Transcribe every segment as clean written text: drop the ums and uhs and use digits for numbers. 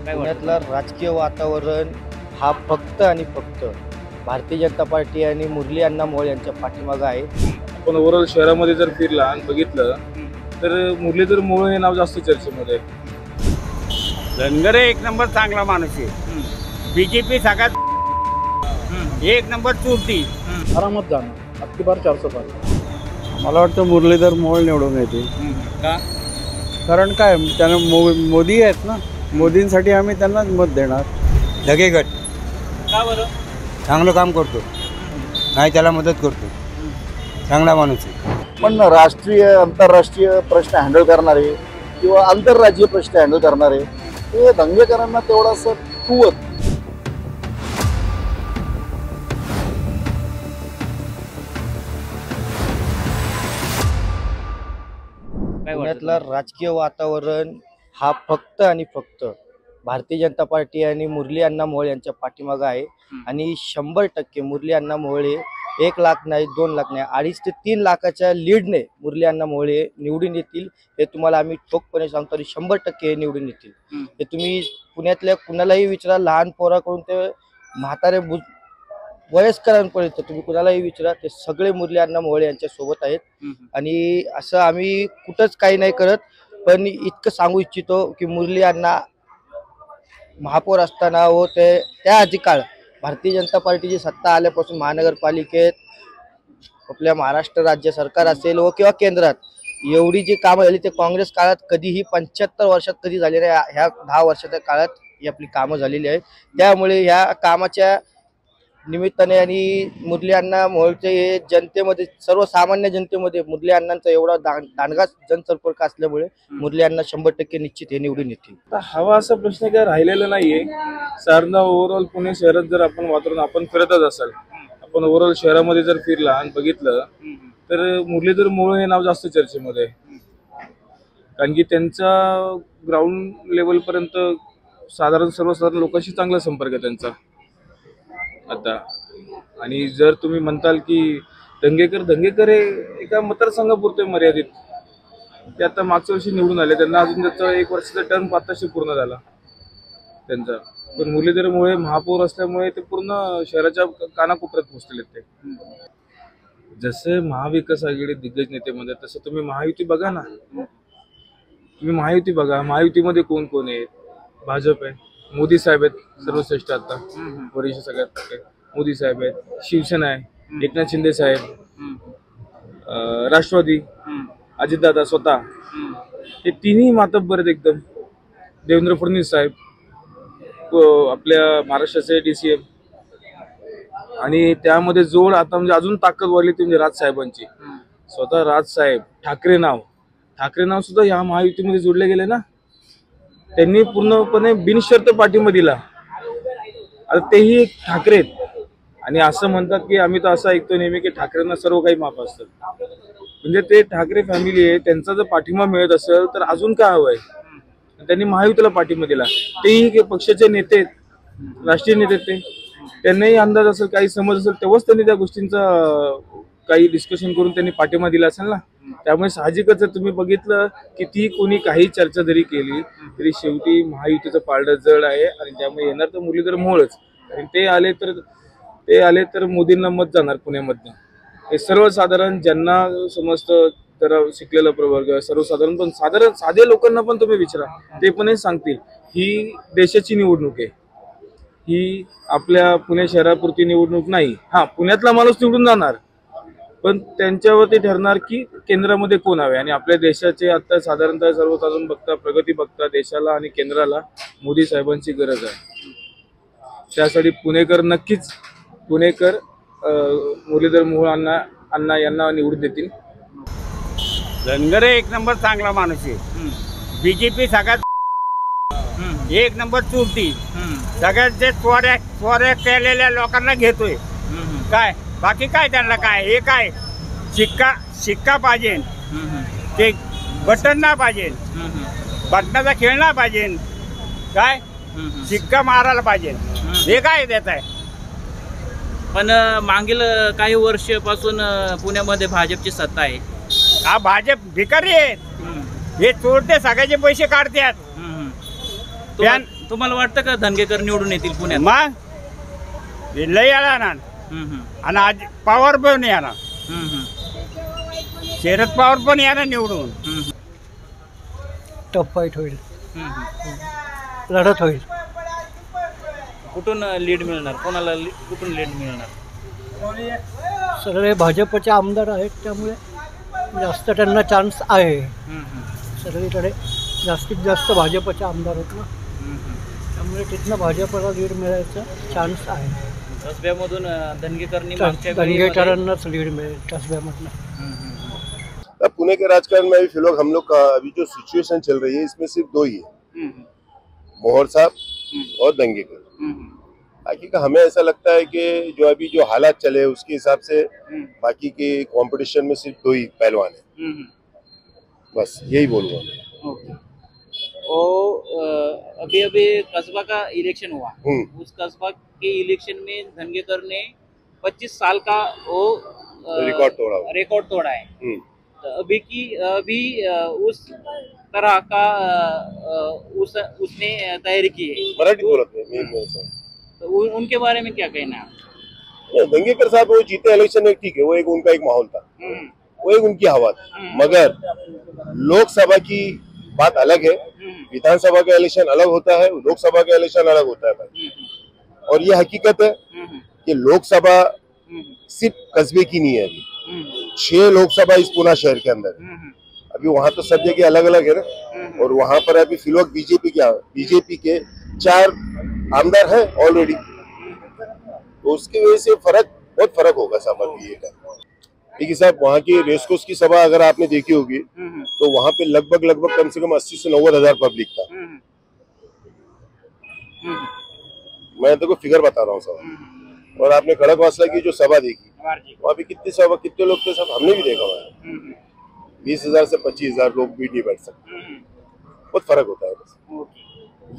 पुण्यातला राजकीय वातावरण हा फक्त आणि फक्त भारतीय जनता पार्टी आणि मुरली अण्णा मोहोळ यांच्या पाठीमागे आहे. आपण ओव्हरऑल शहरामध्ये जर फिरला आणि बघितलं तर मुरलीधर मोहोळ हे नाव जास्त चर्चेमध्ये आहे. धनगरे एक नंबर चांगला माणूस आहे. बीजेपी सगळ्यात एक नंबर चुरती आरामात जाणार अगदी बार 400 पार. मला वाटतं मुरलीधर मोहोळ निवडून येते. का? कारण काय त्यानं मोदी आहेत ना, मोदींसाठी आम्ही त्यांना मत देणार. धगेगट का बरं? चांगलं काम करतो, नाही त्याला मदत करतो, चांगला माणूस आहे. पण राष्ट्रीय आंतरराष्ट्रीय प्रश्न हँडल करणारे किंवा आंतरराज्यीय प्रश्न हँडल करणारे ते दंगेकरांना तेवढासं कुवत. पुण्यातला राजकीय वातावरण हा फक्त आणि फक्त भारतीय जनता पार्टी आणि मुरली अण्णा मोहोळ यांच्या पाठीमागे आहे. आणि 100% मुरली अण्णा मोहोळ 1 लाख नाही 2 लाख नाही 2.5 ते 3 लाखाच्या लीडने मुरली अण्णा मोहोळ निवडून येतील. हे तुम्हाला आम्ही ठोकपणे सांगतो. 100% हे निवडून येतील. हे तुम्ही पुण्यातल्या कुणालाही विचारा, लहान पोराकडून ते म्हातारे वयस्करांपर्यंत तुम्ही कुणालाही विचारा, ते सगळे मुरली अण्णा मोहोळ यांच्या सोबत आहेत. आणि असं आम्ही कुठंच काही नाही करत, पण इतकं सांगू इच्छितो की मुरली अण्णा महापौर असताना व ते त्या आधी काळ भारतीय जनता पार्टीची सत्ता आल्यापासून महानगरपालिकेत आपल्या महाराष्ट्र राज्य सरकार असेल व किंवा केंद्रात एवढी जी कामं झाली ते काँग्रेस काळात कधीही 75 वर्षात कधी झाली नाही. ह्या 10 वर्षाच्या काळात ही आपली कामं झालेली आहेत. त्यामुळे ह्या कामाच्या निमित्ताने आणि मुरली अण्णा मोहोळचे हे जनतेमध्ये, सर्वसामान्य जनतेमध्ये मुरली अण्णांचा एवढा दांडगा जनसंपर्क असल्यामुळे मुरली अण्णा 100% निश्चित हे निवडून येतील. हवा असा प्रश्न काय राहिलेला नाहीये. साधारण ओव्हरऑल पुणे शहरात जर आपण वातावरण आपण फिरतच असाल, आपण ओव्हरऑल शहरामध्ये जर फिरला आणि बघितलं तर मुरलीधर मोहोळ हे नाव जास्त चर्चेमध्ये आहे. कारण की त्यांचा ग्राउंड लेवल पर्यंत सर्वसाधारण लोकांशी चांगला संपर्क आहे त्यांचा आता. आणि जर तुम्ही म्हणताल की दंगेकर हे एका मतदारसंघापुरते मर्यादित, ते आता मागच्या वर्षी निवडून आले, त्यांना अजून त्याचा 1 वर्षाचा टर्म आताशी पूर्ण झाला त्यांचा. पण मुरलीधर मोहोळ महापौर असल्यामुळे ते पूर्ण शहराच्या कानाकोपऱ्यात पोहोचलेले ते. जसे महाविकास आघाडी दिग्गज नेते म्हणतात तसं तुम्ही महायुती बघा ना. तुम्ही महायुती बघा, महायुतीमध्ये कोण कोण आहेत? भाजप आहे, मोदी साहेब आहेत सर्वश्रेष्ठ आता वरिष्ठ सगळ्यात मोदी साहेब आहेत, शिवसेना आहे, एकनाथ शिंदे साहेब, राष्ट्रवादी अजितदादा स्वतः, हे तिन्ही मातब्बर आहेत एकदम. देवेंद्र फडणवीस साहेब आपल्या महाराष्ट्राचे DCM. आणि त्यामध्ये जोड आता म्हणजे अजून ताकद वाढली ती म्हणजे राजसाहेबांची. स्वतः राजसाहेब ठाकरे नाव सुद्धा ह्या महायुतीमध्ये जोडले गेले ना. त्यांनी पूर्णपणे बिनशर्त पाठिंबा दिला. आता तेही एक ठाकरे आहेत. आणि असं म्हणतात की आम्ही तर असं ऐकतो नेहमी की ठाकरेंना सर्व काही माफ असतं. म्हणजे ते ठाकरे फॅमिली आहे, त्यांचा जर पाठिंबा मिळत असेल तर अजून काय हवंय? त्यांनी महायुतीला पाठिंबा दिला. तेही पक्षाचे नेते, राष्ट्रीय नेते, त्यांनाही अंदाज असेल, काही समज असेल, तेव्हाच त्यांनी त्या गोष्टींचा काही डिस्कशन करून त्यांनी पाठिंबा दिला असेल ना. त्यामुळे साहजिकच तुम्ही बघितलं किती कोणी काही चर्चा जरी केली तरी शेवटी महायुतीचं पारडं जड आहे. आणि त्यामुळे येणार तर मुरलीधर मोहोळच. आणि ते आले तर मोदींना मत जाणार पुण्यामधनं. हे सर्वसाधारण ज्यांना समजतं, जरा शिकलेला प्रवर्ग, सर्वसाधारण पण साधे लोकांना पण तुम्ही विचारा, ते पण हे सांगतील ही देशाची निवडणूक आहे. ही आपल्या पुणे शहरापुरती निवडणूक नाही. हा, पुण्यातला माणूस निवडून जाणार, पण त्यांच्यावरती ठरणार की केंद्रामध्ये कोण हवे. आणि आपल्या देशाचे आता साधारणतः सर्वसाधारण बघता, प्रगती बघता, देशाला आणि केंद्राला मोदी साहेबांची गरज आहे. त्यासाठी पुणेकर मुरलीधर मोहोळ अण्णा यांना निवडून देतील. धनगरे एक नंबर चांगला माणूस आहे. बीजेपी सगळ्यात एक नंबर चुरती सगळ्यात जे चोऱ्या केलेल्या लोकांना घेतोय. काय बाकी काय त्यांना काय, हे काय शिक्का पाहिजे, ते बटन ना पाहिजे, बटनाचा खेळ ना पाहिजे, काय शिक्का मारायला पाहिजे, हे काय देत आहे. पण मागील काही वर्षापासून पुण्यामध्ये भाजपची सत्ता आहे. हा भाजप भिकारी आहेत, हे चोरते सगळ्याचे पैसे काढतात. तुम्हाला वाटतं का धनगेकर निवडून येतील पुण्यात? मग हे लय येणार आणि आज पवार पण येणार, शरद पवार पण येणार निवडून. टफ फाईट होईल, लढत होईल. कुठून लीड मिळणार, कोणाला कुठून लीड मिळणार? सगळे भाजपचे आमदार आहेत त्यामुळे जास्त त्यांना चान्स आहे. सगळीकडे जास्तीत जास्त भाजपचे आमदार आहेत ना, त्यामुळे तिथनं भाजपला लीड मिळायचा चान्स आहे. कसब्यामधून धनगेकरांनी दंगेकरांनाच लीड मिळेल कसब्यामधनं. पुणे के राजकारण में अभी फिलहाल हम लोग का अभी जो सिचुएशन चल रही है इसमें सिर्फ दो ही है, मोहर साहब और दंगेकर. बाकी का हमें ऐसा लगता है कि जो अभी जो हालात चले उसके हिसाब से बाकी के कंपटीशन में सिर्फ दो ही पहलवान है. बस यही बोलूँगा. अभी अभी कस्बा का इलेक्शन हुआ, उस कस्बा के इलेक्शन में धनगेकर ने 25 साल का वो रिकॉर्ड तोड़ा है. तो अभी उस तरह का उसने तैयारी की है. मराठी बोलत है. तो उनके बारे में क्या कहना है? दंगेकर साहब वो जीते इलेक्शन में, ठीक है, वो एक उनका एक माहौल था, वो एक उनकी हवा थी. मगर लोकसभा की बात अलग है, विधानसभा का इलेक्शन अलग होता है, लोकसभा का इलेक्शन अलग होता है भाई. और ये हकीकत है कि लोकसभा सिर्फ कस्बे की नहीं है. अभी 6 लोकसभा इस पुणे शहर के अंदर. अभी वहाँ तो सब जगह अलग अलग है ना, और वहाँ पर अभी फिलहाल बीजेपी के 4 आमदार है ऑलरेडी. तो उसकी वजह से बहुत फर्क होगा साहब. अभी ये देखिए साहब, वहाँ की रेसकोर्स की सभा अगर आपने देखी होगी तो वहाँ पे लगभग कम से कम 80 से 90 हजार पब्लिक था. मैं तो कोई फिगर बता रहा हूँ साहब. और आपने खड़गवासला की जो सभा देखी, वहाँ पे कितने लोग थे साहब, हमने भी देखा हुआ है. 20,000 से 25,000 लोग भी नहीं बैठ सकते. बहुत फर्क होता है. बस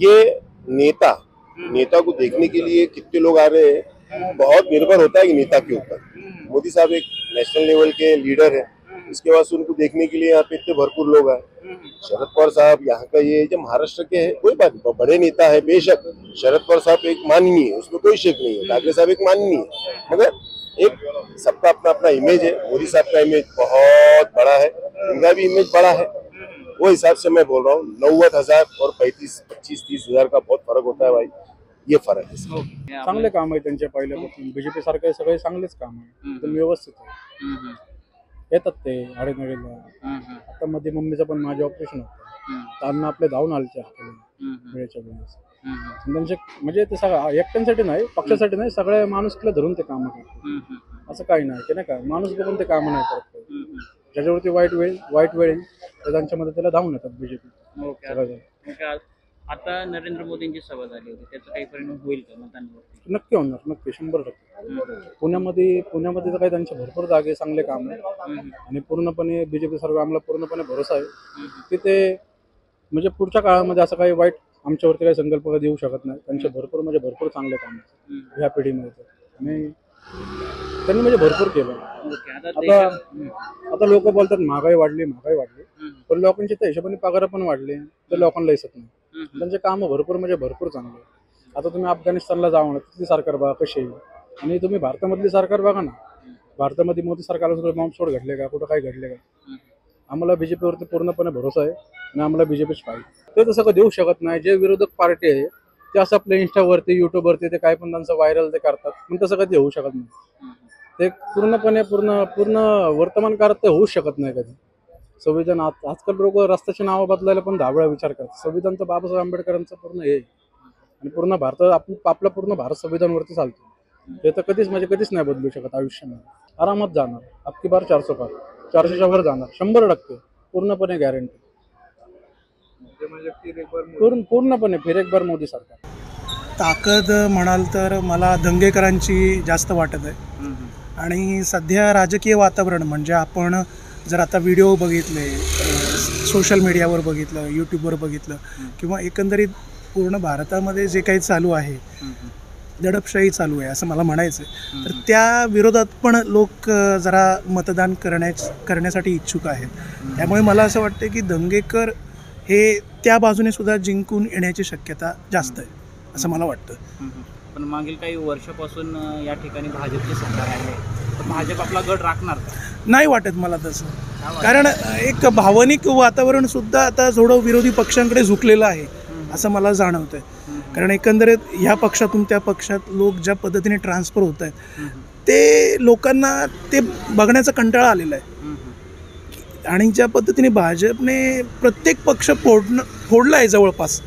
ये नेता को देखने के लिए कितने लोग आ रहे हैं बहुत निर्भर होता है कि नेता के ऊपर. मोदी साहब एक नेशनल लेवल के लीडर है, इसके बाद उनको देखने के लिए यहाँ पे इतने भरपूर लोग आए. शरद पवार साहब यहाँ का ये जो महाराष्ट्र के हैं, कोई बात नहीं, बड़े नेता है बेशक. शरद पवार साहब एक माननीय है, उसमें कोई शक नहीं है. ठाकरे साहब एक माननीय है, मगर एक सबका अपना अपना इमेज है. मोदी साहब का इमेज बहुत बड़ा है, उनका भी इमेज बड़ा है. वो हिसाब से मैं बोल रहा हूँ 90,000 और 25-30 हजार का बहुत फर्क होता है भाई. ये फरक आहे. चांगले काम आहे त्यांचे पहिल्यापासून. बीजेपी सारखे सगळे चांगलेच काम आहे, एकदम व्यवस्थित आहे. येतात ते आडेनडीला. आता मध्ये मम्मीचं पण माझे ऑपरेशन होतं, त्यांना आपले धावून आलचे वेळेच्या वेळेस. त्यांचे म्हणजे ते सगळं एकट्यांसाठी नाही, पक्षासाठी नाही, सगळ्या माणुसकीला धरून ते कामं करतात. असं काही नाही की नाही का, माणूस बघून ते कामं नाही करत. ज्याच्यावरती वाईट वेळ येईल तर त्यांच्या मदतीला धावून येतात बीजेपी. आता नरेंद्र मोदींची सभा झाली होती, त्याचा काही परिणाम होईल का मतदानावरती? नक्की होणार, नक्की 100%. पुण्यामध्ये तर काही त्यांचे भरपूर जागे चांगले काम आहे आणि पूर्णपणे बीजेपी सरकार आम्हाला पूर्णपणे भरोसा आहे की ते म्हणजे पुढच्या काळामध्ये असं काही वाईट आमच्यावरती काही संकल्प देऊ शकत नाही. त्यांचे भरपूर चांगले काम आहे ह्या पिढीमध्ये आणि त्यांनी म्हणजे भरपूर केलं. आता लोक बोलतात महागाई वाढली, पण लोकांचे त्या हिशोबाने पगार पण वाढले, तर लोकांना दिसत नाही. त्यांचे काम भरपूर चांगले. आता तुम्ही अफगाणिस्तानला जाऊन तिथली सरकार बघा कशी आहे, आणि तुम्ही भारतामधली सरकार बघा ना. भारतामध्ये मोदी सरकारला सुद्धा बॉम्बस्फोट घडले का, कुठं काय घडले का? आम्हाला बीजेपीवरती पूर्णपणे भरोसा आहे आणि आम्हाला बीजेपीच पाहिजे. ते तसं काही देऊ शकत नाही. जे विरोधक पार्टी आहे ते असं आपल्या इंस्टावरती युट्यूबवरती ते काय पण त्यांचं व्हायरल ते करतात, पण तसं कधी होऊ शकत नाही. ते पूर्ण वर्तमानकाळात ते होऊच शकत नाही कधी. संविधान आजकाल लोक रस्त्याची नावं बदलायला पण 10 वेळा विचार करतात. संविधान तर बाबासाहेब आंबेडकरांचं पूर्ण हे आणि पूर्ण भारत आपला पूर्ण भारत संविधानवरती चालतो. ते तर कधीच नाही बदलू शकत आयुष्यामध्ये. आरामात जाणार, अबकी बार 400 पार, 400च्या वर जाणार 100% पूर्णपणे गॅरंटी. पूर्णपणे फिर एक बार मोदी सरकार. ताकद म्हणाल तर मला दंगेकरांची जास्त वाटत आहे. आणि सध्या राजकीय वातावरण म्हणजे आपण जर आता व्हिडिओ बघितले, सोशल मीडियावर बघितलं, यूट्यूबवर बघितलं, किंवा एकंदरीत पूर्ण भारतामध्ये जे काही चालू आहे, दडपशाही चालू आहे असं मला म्हणायचं आहे. तर त्या विरोधात पण लोक जरा मतदान करण्यासाठी इच्छुक आहेत. त्यामुळे मला असं वाटतं की दंगेकर हे त्या बाजूने सुद्धा जिंकून येण्याची शक्यता जास्त आहे असं मला वाटतं. पण मागील काही वर्षापासून या ठिकाणी भाजपचे सरकार आहे, तर भाजप आपला गड राखणार का? नाही वाटत मला तसं, कारण एक भावनिक वातावरण सुद्धा आता थोडं विरोधी पक्षांकडे झुकलेलं आहे असं मला जाणवतं आहे. कारण एकंदरीत ह्या पक्षातून त्या पक्षात लोक ज्या पद्धतीने ट्रान्सफर होत आहेत ते लोकांना ते बघण्याचा कंटाळा आलेला आहे. आणि ज्या पद्धतीने भाजपने प्रत्येक पक्ष फोडला आहे जवळपास,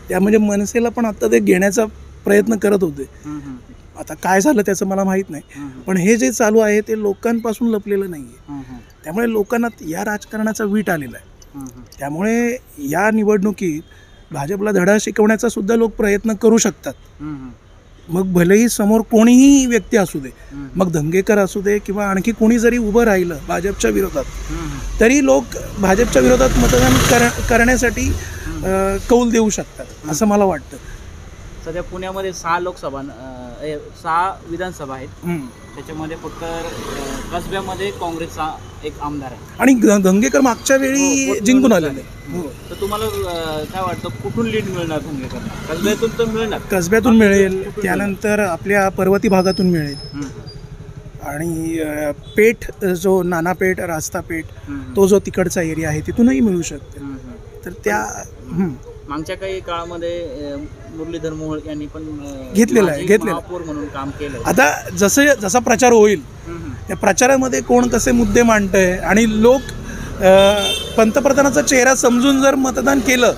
त्या म्हणजे मनसेला पण आता ते घेण्याचा प्रयत्न करत होते. आता काय झालं त्याचं मला माहीत नाही, पण हे जे चालू आहे ते लोकांपासून लपलेलं नाही आहे. त्यामुळे लोकांना या राजकारणाचा वीट आलेला आहे. त्यामुळे या निवडणुकीत भाजपला धडा शिकवण्याचा सुद्धा लोक प्रयत्न करू शकतात. मग भलेही समोर कोणीही व्यक्ती असू दे, मग धंगेकर असू दे किंवा आणखी कोणी जरी उभं राहिलं भाजपच्या विरोधात, तरी लोक भाजपच्या विरोधात मतदान करण्यासाठी कौल देऊ शकतात असं मला वाटतं. सध्या पुण्यामध्ये 6 विधानसभा आहेत, त्याच्यामध्ये फक्त कसब्यामध्ये काँग्रेसचा एक आमदार आहे आणि धंगेकर मागच्या वेळी जिंकून आलेले. तर तुम्हाला काय वाटतं कुठून लीड मिळणार धंगेकरला? कसब्यातून तर मिळणार, कसब्यातून मिळेल, त्यानंतर आपल्या पर्वती भागातून मिळेल, आणि पेठ जो नानापेठ रास्तापेठ तो जो तिकडचा एरिया आहे तिथूनही मिळू शकते. तर त्या मागच्या काही काळामध्ये मुरलीधर मोहोळ यांनी पण घेतलेलं आहे महापौर म्हणून काम केलं. आता जसा प्रचार होईल त्या प्रचारामध्ये कोण कसे मुद्दे मांडतंय आणि लोक पंतप्रधानाचा चेहरा समजून जर मतदान केलं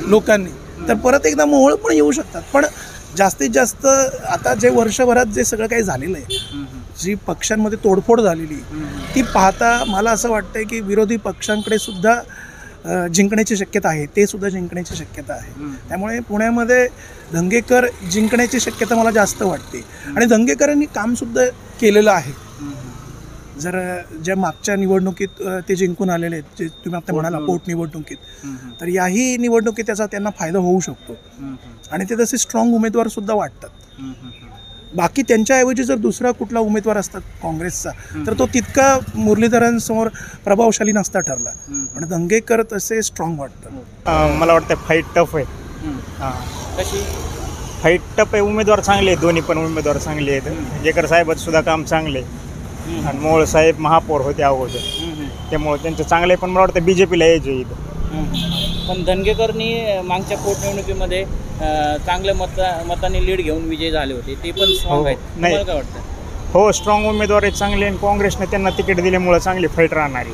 लोकांनी तर परत एकदा मोहोळ पण येऊ शकतात. पण जास्तीत जास्त आता जे वर्षभरात जे सगळं काही झालेलं आहे, जी पक्षांमध्ये तोडफोड झालेली ती पाहता मला असं वाटतंय की विरोधी पक्षांकडे सुद्धा जिंकण्याची शक्यता आहे, ते सुद्धा जिंकण्याची शक्यता आहे. त्यामुळे पुण्यामध्ये धंगेकर जिंकण्याची शक्यता मला जास्त वाटते. आणि धंगेकरांनी कामसुद्धा केलेलं आहे. जर ज्या मागच्या निवडणुकीत ते जिंकून आलेले आहेत, जे तुम्ही आता म्हणाला पोटनिवडणुकीत, तर याही निवडणुकीत त्याचा त्यांना फायदा होऊ शकतो. आणि ते तसे स्ट्रॉंग उमेदवार सुद्धा वाटतात. बाकी त्यांच्याऐवजी जर दुसरा कुठला उमेदवार असतात काँग्रेसचा तर तो तितका मुरलीधरांसमोर प्रभावशाली नसता ठरला. पण धंगेकर तसे स्ट्रॉंग वाटतात. मला वाटतं फाईट टफ आहे. कशी फाईट टफ आहे? उमेदवार चांगले आहेत, दोन्ही पण उमेदवार चांगले आहेत. धंगेकर साहेबाचं सुद्धा काम चांगले आणि मोहोळ साहेब महापौर होते अगोदर, त्यामुळे त्यांचं चांगलं आहे. पण मला वाटतं BJPला यायचं इथं. पण धनगेकरनी मागच्या पोटनिवडणुकीमध्ये चांगल्या मतांनी लीड घेऊन विजय झाले होते, ते पण स्ट्रॉंग आहेत. तुम्हाला काय वाटतं? हो, स्ट्रॉंग उमेदवार आहेत चांगले, आणि काँग्रेसने त्यांना तिकीट दिल्यामुळे चांगली फाईट राहणारी.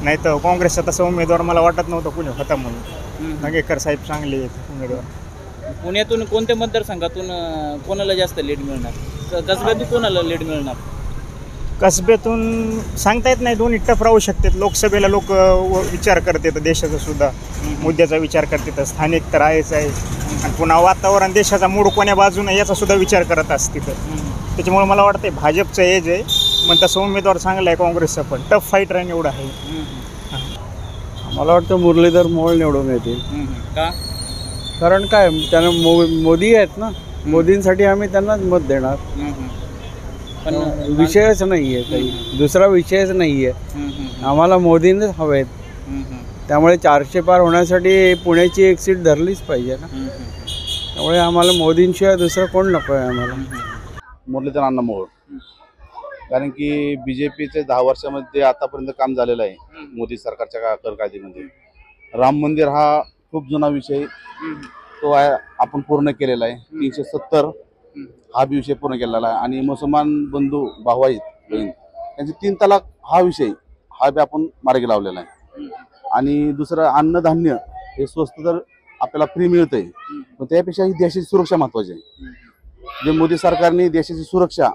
नाही तर काँग्रेसचा तसा उमेदवार मला वाटत नव्हतं कुणी होता म्हणून. धंगेकर साहेब चांगले आहेत उमेदवार. पुण्यातून कोणत्या मतदारसंघातून कोणाला जास्त लीड मिळणार? कसब्यातून कोणाला लीड मिळणार? कसब्यातून सांगता येत नाही, दोन्ही टफ राहू शकतात. लोकसभेला लोक विचार करतात देशाचा सुद्धा, मुद्द्याचा विचार करतात. स्थानिक तर आहेच आहे, आणि पुन्हा वातावरण देशाचा मूड कोण्या बाजूने याचा सुद्धा विचार करत असते. त्याच्यामुळे मला वाटतं भाजपचं एज आहे, पण तसं उमेदवार चांगला आहे काँग्रेसचा, पण टफ फाईट राहील एवढं आहे. मला वाटतं मुरलीधर मोहोळ निवडून येतील. का? कारण काय, त्यांना मोदी आहेत ना, मोदींसाठी आम्ही त्यांनाच मत देणार. पण विषयच नाही आहे, काही दुसरा विषयच नाही आहे. आम्हाला मोदींच हवे आहेत. त्यामुळे 400 पार होण्यासाठी पुण्याची एक सीट धरलीच पाहिजे ना. त्यामुळे आम्हाला मोदींशिवाय दुसरं कोण नको आहे आम्हाला. मुरलीधर अण्णा मोहोळ, कारण की BJPचे 10 वर्षामध्ये आतापर्यंत काम झालेलं आहे. मोदी सरकारच्या कारकार्दीमध्ये राम मंदिर हा खूप जुना विषय, तो आपण पूर्ण केलेला आहे. 370 हा बी विषय पूर्ण केलेला आहे. आणि मुसलमान बंधू भाऊ आहेत बहीण, त्यांचे 3 तलाक हा विषय हा बी आपण मार्गी लावलेला आहे. आणि दुसरं अन्नधान्य हे स्वस्त तर आपल्याला फ्री मिळतंय, पण त्यापेक्षा ही देशाची सुरक्षा महत्त्वाची आहे. जे मोदी सरकारने देशाची सुरक्षा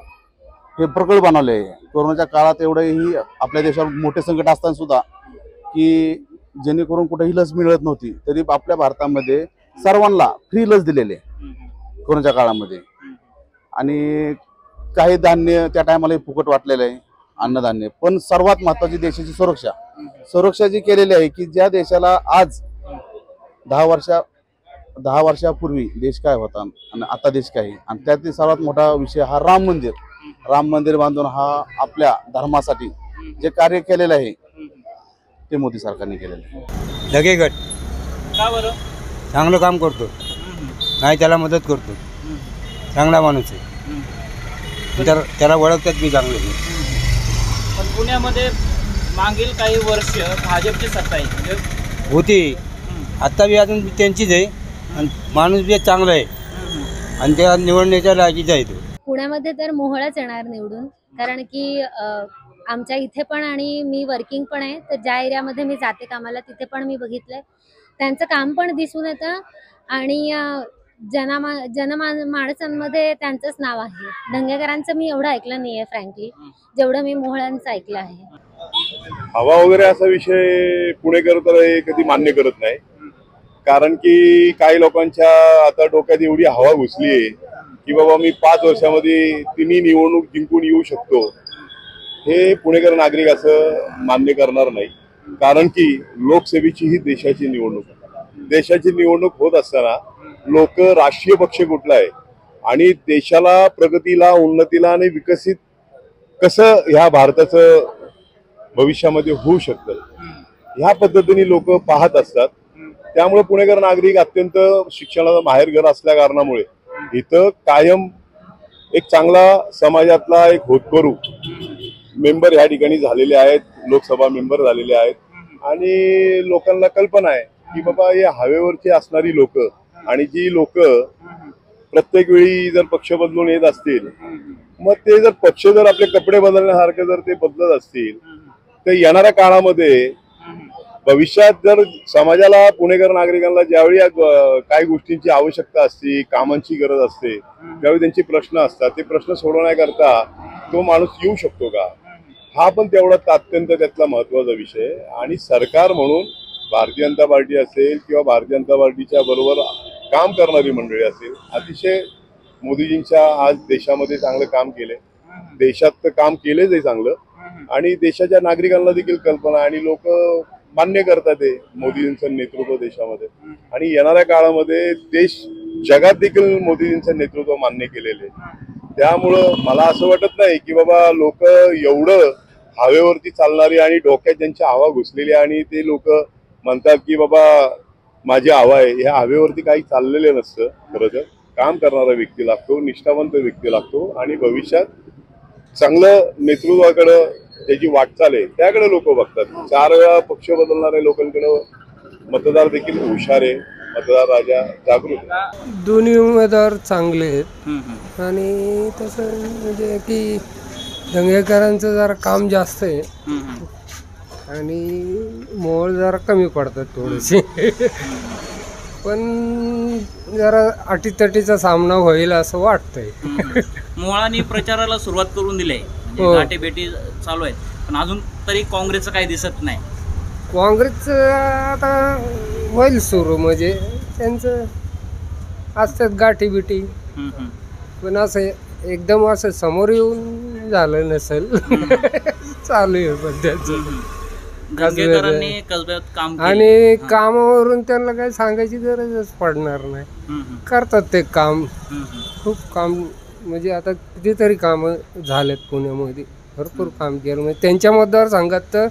हे प्रकल्प बनवले आहे. कोरोनाच्या काळात एवढंही आपल्या देशावर मोठे संकट असताना सुद्धा, की जेणेकरून कुठेही लस मिळत नव्हती, तरी आपल्या भारतामध्ये सर्वांना फ्री लस दिलेली आहे कोरोनाच्या काळामध्ये. आणि काही धान्य त्या टायमाला फुकट वाटलेलं आहे, अन्नधान्य. पण सर्वात महत्त्वाची देशाची सुरक्षा जी केलेली आहे, की ज्या देशाला आज 10 वर्षापूर्वी देश काय होता आणि आता देश काय आहे, आणि त्यातील सर्वात मोठा विषय हा राम मंदिर बांधून हा आपल्या धर्मासाठी जे कार्य केलेलं आहे ते मोदी सरकारने केलेलं आहे. धंगेकर का बरं? चांगलं काम करतो, नाही त्याला मदत करतो, चांगला माणूस आहे. त्याला ओळखतात मी चांगले. पण पुण्यामध्ये मागील काही वर्ष भाजपची सत्ता आहे म्हणजे होती, आत्ता बी अजून त्यांचीच आहे आणि माणूस बी चांगला आहे आणि त्या निवडण्याच्या लायकीचा आहे तो. पुण्यामध्ये तर मोहळच येणार निवडून, कारण की आमच्या इथे पण आणि मी वर्किंग पण आहे, तर ज्या एरियामध्ये मी जाते कामाला तिथे पण मी बघितलंय त्यांचं काम पण दिसून येतं आणि माणसांमध्ये त्यांचंच नाव आहे. दंगेकरांचं मी एवढं ऐकलं नाही आहे फ्रँकली, जेवढं मी मोहळांचं ऐकलं आहे. हवा वगैरे असा विषय पुणेकर तर हे कधी मान्य करत नाही, कारण की काही लोकांच्या आता डोक्यात एवढी हवा घुसली आहे की बाबा मी 5 वर्षामध्ये तिन्ही निवडणूक जिंकून येऊ शकतो. हे पुणेकर नागरिक असं मान्य करणार नाही, कारण की लोकसभेची ही देशाची निवडणूक आहे. देशाची निवडणूक होत असताना लोक राष्ट्रीय पक्ष कुठला आहे आणि देशाला प्रगतीला, उन्नतीला आणि विकसित कसं ह्या भारताचं भविष्यामध्ये होऊ शकतं ह्या पद्धतीने लोक पाहत असतात. त्यामुळे पुणेकर नागरिक अत्यंत शिक्षणाचा माहेरघर असल्या कारणामुळे इथं कायम एक चांगला समाजातला एक होतकरू मेंबर ह्या ठिकाणी झालेले आहेत, लोकसभा मेंबर झालेले आहेत आणि लोकांना कल्पना आहे की बाबा हे हवेवरची असणारी लोक आणि जी लोक प्रत्येक वेळी जर पक्ष बदलून येत असतील, मग ते जर पक्ष जर आपले कपडे बदलण्यासारखे जर ते बदलत असतील तर येणाऱ्या काळामध्ये भविष्यात जर समाजाला, पुणेकर नागरिकांना ज्यावेळी काही गोष्टींची आवश्यकता असते, कामांची गरज असते, त्यावेळी त्यांचे प्रश्न असतात, ते प्रश्न सोडवण्याकरता तो माणूस येऊ शकतो का, हा पण तेवढा अत्यंत त्यातला महत्वाचा विषय. आणि सरकार म्हणून भारतीय जनता पार्टी असेल किंवा भारतीय जनता पार्टीच्या बरोबर काम करणारी मंडळी असेल, अतिशय मोदीजींच्या आज देशामध्ये चांगलं काम केलंय, देशात काम केलंच आहे चांगलं आणि देशाच्या नागरिकांना देखील कल्पना आणि लोक मान्य करतात ते मोदीजींचं नेतृत्व देशामध्ये. आणि येणाऱ्या काळामध्ये देश जगात देखील मोदीजींचं नेतृत्व मान्य केलेले. त्यामुळं मला असं वाटत नाही की बाबा लोक एवढं हवेवरती चालणारी आणि डोक्यात ज्यांची हवा घुसलेली आणि ते लोक म्हणतात की बाबा माझी हवा आहे, ह्या हवेवरती काही चाललेलं नसतं. खरं तर काम करणारा व्यक्ती लागतो, निष्ठावंत व्यक्ती लागतो आणि भविष्यात चांगलं नेतृत्वाकडं त्याची वाटचाल आहे त्याकडे लोक बघतात. 4 वेळा पक्ष बदलणाऱ्या लोकांकडे मतदार देखील हुशार आहे, मतदार राजा जागृत आहे. दोन्ही उमेदवार चांगले आहेत आणि तसं म्हणजे की दंगेकरांचं जरा काम जास्त आहे आणि मोहोळ जरा कमी पडतात थोडेसे, पण जरा अटीतटीचा सामना होईल असं वाटतंय. मोहळांनी प्रचाराला सुरुवात करून दिली आहे, म्हणजे गाठीभेटी चालू आहेत, पण अजून तरी काँग्रेसचं काही दिसत नाही. काँग्रेसचं आता होईल सुरू, म्हणजे त्यांचं असतात गाठीबिटी, पण असं एकदम असं समोर येऊन झालं नसेल. चालू आहे पण त्याचं दंगेकरांनी कसब्यात काम केलं आणि कामावरून त्यांना काही सांगायची गरजच पडणार नाही, करतात ते काम. खूप काम म्हणजे आता कितीतरी कामं झालेत पुण्यामध्ये, भरपूर काम केलं. म्हणजे त्यांच्या मतदारसंघात तर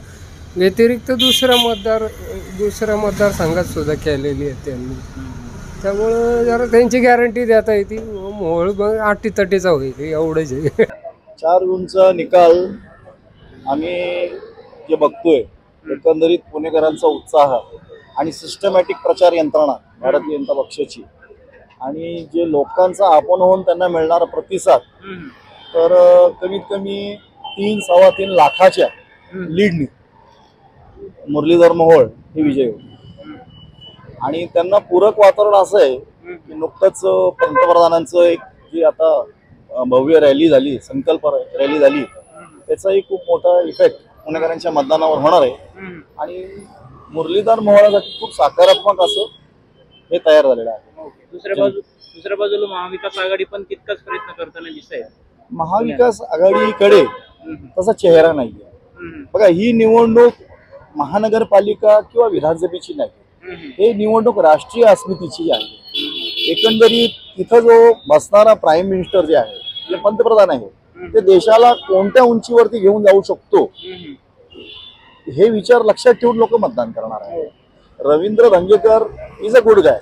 व्यतिरिक्त दुसऱ्या मतदारसंघात सुद्धा केलेली आहे त्यांनी. त्यामुळं जरा त्यांची गॅरंटी देता येते, मोहोळ मग अटीतटीचा होईल एवढंच आहे. 4 जूनचा निकाल आम्ही जे बघतोय, एकंदरीत पुणेकरांचा उत्साह आणि सिस्टमॅटिक प्रचार यंत्रणा भारतीय जनता पक्षाची आणि जे लोकांचा आपण होऊन त्यांना मिळणारा प्रतिसाद, तर कमीत कमी 3-3.25 लाखाच्या लीडनी मुरलीधर मोहोळ हे विजय होते. आणि त्यांना पूरक वातावरण असं आहे की नुकतंच पंतप्रधानांचं एक जी आता भव्य रॅली झाली, संकल्प रॅली झाली, त्याचाही खूप मोठा इफेक्ट पुणेकरांच्या मतदानावर होणार आहे आणि मुरलीधर मोहोळासाठी खूप सकारात्मक असं हे तयार झालेलं आहे. दुसऱ्या बाजूला महाविकास आघाडी पण तितकाच प्रयत्न करताना दिसत आहे. महाविकास आघाडीकडे तसा चेहरा नाहीये. बघा, ही निवडणूक महानगरपालिका किंवा विधानसभेची नाही, हे निवडणूक राष्ट्रीय अस्मितेची आहे. एकंदरीत तिथं जो बसणारा प्राईम मिनिस्टर जे आहे, जे पंतप्रधान आहे, ते देशाला कोणत्या उंचीवरती घेऊन जाऊ शकतो हे विचार लक्षात ठेवून लोक मतदान करणार आहे. Ravindra Dhangekar is a good guy,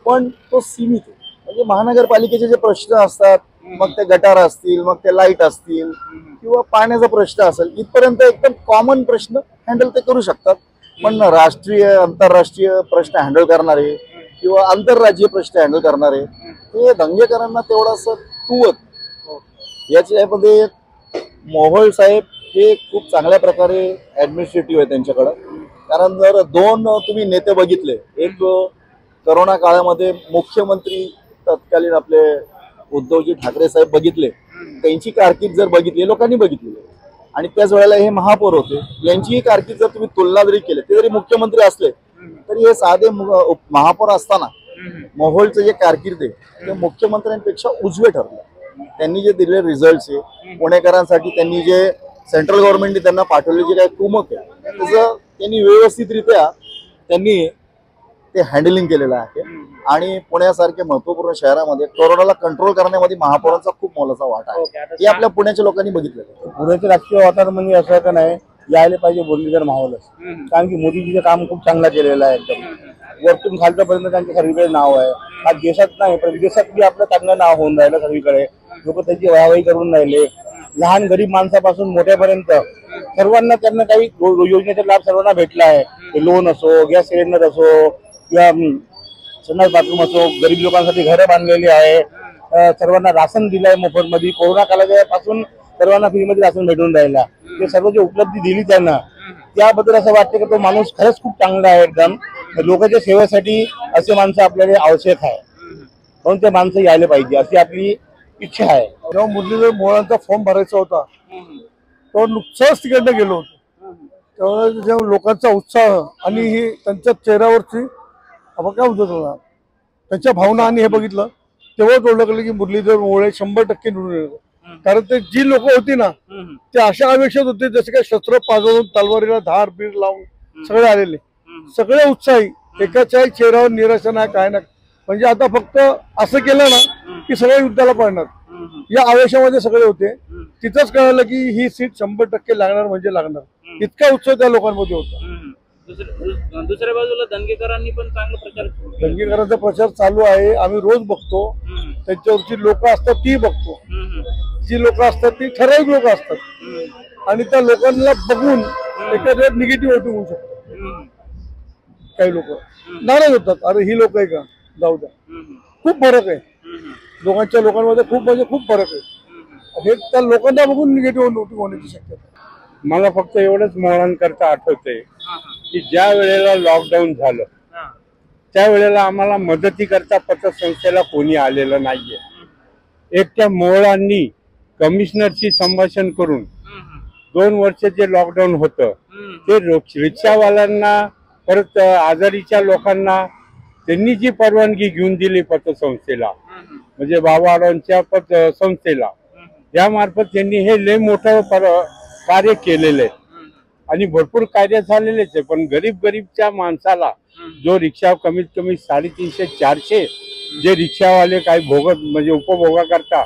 पण तो सीमित आहे. म्हणजे महानगरपालिकेचे जे प्रश्न असतात, मग ते गटार असतील, मग ते लाईट असतील किंवा पाण्याचा प्रश्न असेल, इथपर्यंत एकदम कॉमन प्रश्न हँडल ते करू शकतात. पण राष्ट्रीय आंतरराष्ट्रीय प्रश्न हँडल करणारे किंवा आंतरराज्यीय प्रश्न हँडल करणारे हे धंगेकरांना तेवढासा कुवत. याच्यामध्ये मोहोळ साहेब हे खूप चांगल्या प्रकारे ऍडमिनिस्ट्रेटिव्ह आहे त्यांच्याकडं. कारण जर दोन तुम्ही नेते बघितले, एक करोना काळामध्ये मुख्यमंत्री तत्कालीन आपले उद्धवजी ठाकरे साहेब बघितले, त्यांची कारकीर्द जर बघितली लोकांनी बघितली, आणि त्याच वेळेला हे महापौर होते, यांचीही कारकीर्द जर तुम्ही तुलना जरी केली, ते जरी मुख्यमंत्री असले तरी हे साधे महापौर असताना मोहोळचं जे कारकीर्द आहे ते मुख्यमंत्र्यांपेक्षा उजवे ठरले. त्यांनी जे दिलेले रिझल्ट आहे, पुणेकरांसाठी त्यांनी जे सेंट्रल गव्हर्नमेंटने त्यांना पाठवले जे काही कुमक आहे त्याचं त्यांनी व्यवस्थितरित्या त्यांनी ते हँडलिंग केलेलं आहे. आणि पुण्यासारख्या महत्वपूर्ण शहरामध्ये कोरोनाला कंट्रोल करण्यामध्ये महापौरांचा खूप मोलाचा वाटा आहे, हे आपल्या पुण्याच्या लोकांनी बघितलं. पुण्याचे राजकीय वातावरण म्हणजे असं का नाही, यायला पाहिजे मुरलीधर मोहोळच, कारण की मोदीजीचं काम खूप चांगला केलेलं आहे. एकदम वरतून खालच्यापर्यंत त्यांचं सर्वीकडे नाव आहे. आज देशात नाही पण विदेशात बी आपलं चांगलं नाव होऊन राहिलं. सर्वीकडे लोक त्यांची वाहवाही करून राहिले. लहान गरीब माणसापासून मोठ्यापर्यंत सर्वांना त्यांना काही योजनेचा लाभ सर्वांना भेटला आहे. लोन असो, गॅस सिलेंडर असो किंवा संडास बाथरूम असो, गरीब लोकांसाठी घरं बांधलेली आहे. सर्वांना राशन दिलंय मोफत मध्ये. कोरोना काळापासून सर्वांना फ्रीमध्ये राशन भेटून राहिला. ते सर्व जे उपलब्धी दिली त्यांना, त्याबद्दल असं वाटतं की तो माणूस खरंच खूप चांगला आहे. एकदम लोकांच्या सेवेसाठी असे माणसं आपल्याला आवश्यक आहे, म्हणून ते माणसं यायला पाहिजे अशी आपली इच्छा आहे. जेव्हा मुरलीधर मोहोळांचा फॉर्म भरायचा होता तो नुकसाच तिकडनं गेलो होतो, तेव्हा जेव्हा लोकांचा उत्साह आणि ही त्यांच्या चेहऱ्यावरची आपण काय म्हणतो त्यांच्या भावना आणि हे बघितलं तेव्हाच ओळखलं की मुरलीधर मोहोळ 100% निवडून येणार. कारण ते जी लोक होती ना ते अशा आवेशात होते जसे काही शस्त्र पाजवून तलवारीला धार बीर लावून सगळे आलेले, सगळे उत्साही. एकाच्याही चेहऱ्यावर निराशा नाही, काय नाही. म्हणजे आता फक्त असं केलं ना की सगळे युद्धाला पडणार, या आवेशामध्ये सगळे होते. तिथंच कळलं की ही सीट 100% लागणार म्हणजे लागणार, इतका उत्सव त्या लोकांमध्ये होता. दुसऱ्या बाजूला धंगेकरांनी पण चांगला प्रचार, धंगेकरांचा प्रचार चालू आहे. आम्ही रोज बघतो, त्यांच्यावरची लोक असतात ती बघतो. जी लोक असतात ती ठराविक लोक असतात आणि त्या लोकांना बघून एखाद्या निगेटिव्ह वोटिंग होऊ शकतं. काही लोक नाराज होतात, अरे ही लोक आहे का, जाऊ द्या. खूप फरक आहे दोघांच्या लोकांमध्ये, खूप म्हणजे खूप फरक आहे. हे त्या लोकांना बघून निगेटिव्ह वोटिंग होण्याची शक्यता. मला फक्त एवढंच मोहळांकरता आठवतंय की ज्या वेळेला लॉकडाऊन झालं त्यावेळेला आम्हाला मदतीकरता पतसंस्थेला कोणी आलेलं नाहीये. एकट्या मोहळांनी कमिशनरशी संभाषण करून 2 वर्ष जे लॉकडाऊन होतं ते रिक्षावाल्यांना परत आजारीच्या लोकांना त्यांनी जी परवानगी घेऊन दिली पतसंस्थेला, म्हणजे बाबारावांच्या पतसंस्थेला, यामार्फत त्यांनी हे लय मोठं कार्य केलेलं आहे आणि भरपूर कार्य झालेलेच आहे. पण गरीबच्या माणसाला जो रिक्षा कमीत कमी 350-400 जे रिक्षावाले काही भोगत म्हणजे उपभोगा करता,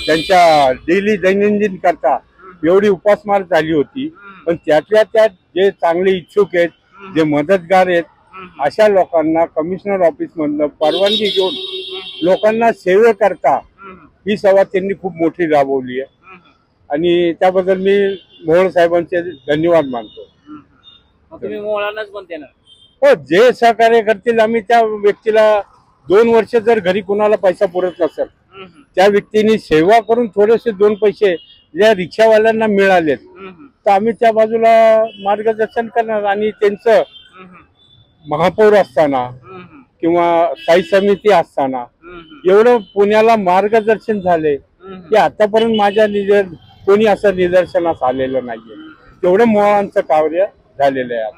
त्यांच्या डेली दैनंदिन करता एवढी उपासमार झाली होती. पण त्यातल्या त्यात जे चांगले इच्छुक आहेत, जे मदतगार आहेत, अशा लोकांना कमिशनर ऑफिस मधनं परवानगी घेऊन लोकांना सेवेकरता ही सेवा त्यांनी खूप मोठी राबवली आहे आणि त्याबद्दल मी मोहोळ साहेबांचे धन्यवाद मानतो. तुम्ही मोहोळांनाच पण देणार? हो, जे सहकार्य करतील आम्ही त्या व्यक्तीला 2 वर्ष जर घरी कुणाला पैसा पुरत नसेल त्या व्यक्तीने सेवा करून थोडेसे 2 पैसे ज्या रिक्षावाल्यांना मिळालेत तर आम्ही त्या बाजूला मार्गदर्शन करणार. आणि त्यांचं महापौर असताना किंवा स्थायी समिती असताना एवढं पुण्याला मार्गदर्शन झाले की आतापर्यंत माझ्या कोणी असं निदर्शनास आलेलं नाहीये. तेवढं मोहळांचं कार्य झालेलं आहे.